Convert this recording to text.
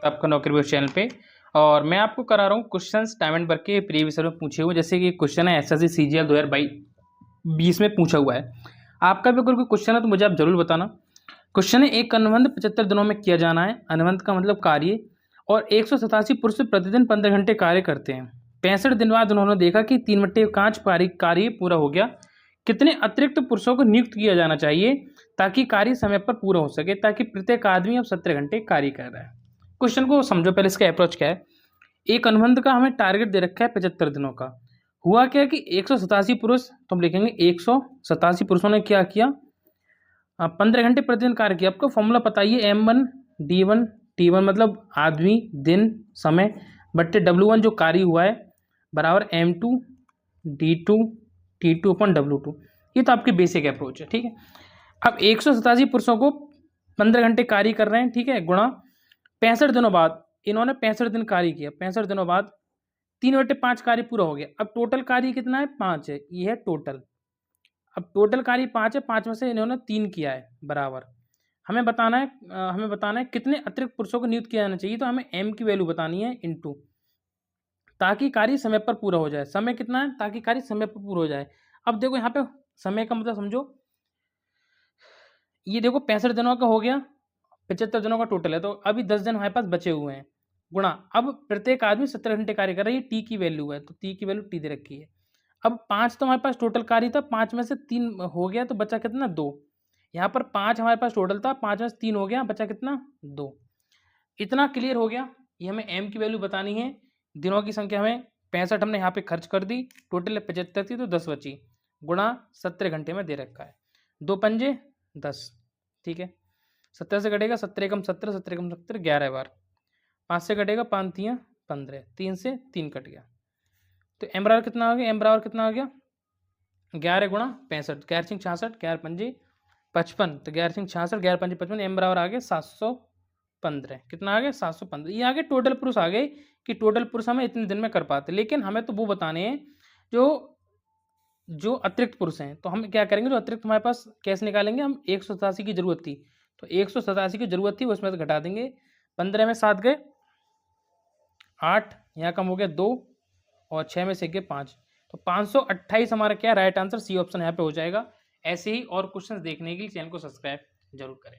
आपका नौकरी बस चैनल पे। और मैं आपको करा रहा हूँ क्वेश्चंस टाइम एंड वर्क के प्रीवियस ईयर में पूछे हुए। जैसे कि क्वेश्चन है एसएससी सीजीएल 2022 में पूछा हुआ है। आपका भी अगर कोई क्वेश्चन है तो मुझे आप जरूर बताना। क्वेश्चन है, एक अनुबंध 75 दिनों में किया जाना है। अनुबंध का मतलब कार्य। और 187 पुरुष प्रतिदिन 15 घंटे कार्य करते हैं। 65 दिन बाद उन्होंने देखा कि 3/5 कार्य पूरा हो गया। कितने अतिरिक्त पुरुषों को नियुक्त किया जाना चाहिए ताकि कार्य समय पर पूरा हो सके, ताकि प्रत्येक आदमी अब 17 घंटे कार्य कर रहा है। क्वेश्चन को समझो पहले, इसका अप्रोच क्या है। एक अनुबंध का हमें टारगेट दे रखा है 75 दिनों का। हुआ क्या कि 187 पुरुष, तो हम लिखेंगे 187 पुरुषों ने क्या किया, 15 घंटे प्रतिदिन कार्य किया। आपको फॉर्मूला पता ही है, M1 D1 T1 मतलब आदमी, दिन, समय बट्टे W1 जो कार्य हुआ है बराबर M2 D2 T2 अपन W2। ये तो आपकी बेसिक अप्रोच है, ठीक है। अब 187 पुरुषों को 15 घंटे कार्य कर रहे हैं, ठीक है, गुणा 65 दिनों बाद इन्होंने 65 दिन कार्य किया। 65 दिनों बाद 3/5 कार्य पूरा हो गया। अब टोटल कार्य कितना है, 5 है, ये है टोटल। अब टोटल कार्य 5 है, 5 में से इन्होंने 3 किया है बराबर। हमें बताना है कितने अतिरिक्त पुरुषों को नियुक्त किया जाना चाहिए। तो हमें M की वैल्यू बतानी है इनटू, ताकि कार्य समय पर पूरा हो जाए। समय कितना है, ताकि कार्य समय पर पूरा हो जाए। अब देखो यहाँ पे समय का मतलब समझो, ये देखो 65 दिनों का हो गया, 75 दिनों का टोटल है, तो अभी 10 दिन हमारे पास बचे हुए हैं। गुणा, अब प्रत्येक आदमी 17 घंटे कार्य कर रहा है, ये टी की वैल्यू है, तो टी की वैल्यू टी दे रखी है। अब 5 तो हमारे पास टोटल कार्य था, 5 में से 3 हो गया तो बचा कितना, 2। यहाँ पर 5 हमारे पास टोटल था, 5 में से 3 हो गया, बचा कितना, 2। इतना क्लियर हो गया। ये हमें एम की वैल्यू बतानी है। दिनों की संख्या हमें 65 हमने यहाँ पे खर्च कर दी, टोटल 75 थी तो 10 बची, गुणा 17 घंटे में दे रखा है। 2 पंजे 10, ठीक है। 17 से कटेगा 17 एकम 17, 17 एकम 17, 11 बार। 5 से कटेगा 5 तियाँ 15, 3 से 3 कट गया। तो एम बराबर कितना हो गया, एम बराबर कितना हो गया, 11 गुणा 65, 11 सिंह 66, 11 पंजे 55, तो 11 सिंह 66, 11 पंजे 55, एम बराबर आ गया 715। कितना आ गया, 715। ये आगे टोटल पुरुष आ गए कि टोटल पुरुष हमें इतने दिन में कर पाते, लेकिन हमें तो वो बताने हैं जो अतिरिक्त पुरुष हैं। तो हम क्या करेंगे, जो अतिरिक्त हमारे पास कैसे निकालेंगे, हम 187 की जरूरत थी, तो 187 की जरूरत थी, उसमें से घटा देंगे। 15 में 7 गए 8, यहाँ कम हो गया 2, और 6 में से गए 5, तो 528 हमारा क्या राइट आंसर, सी ऑप्शन यहाँ पे हो जाएगा। ऐसे ही और क्वेश्चंस देखने के लिए चैनल को सब्सक्राइब जरूर करें।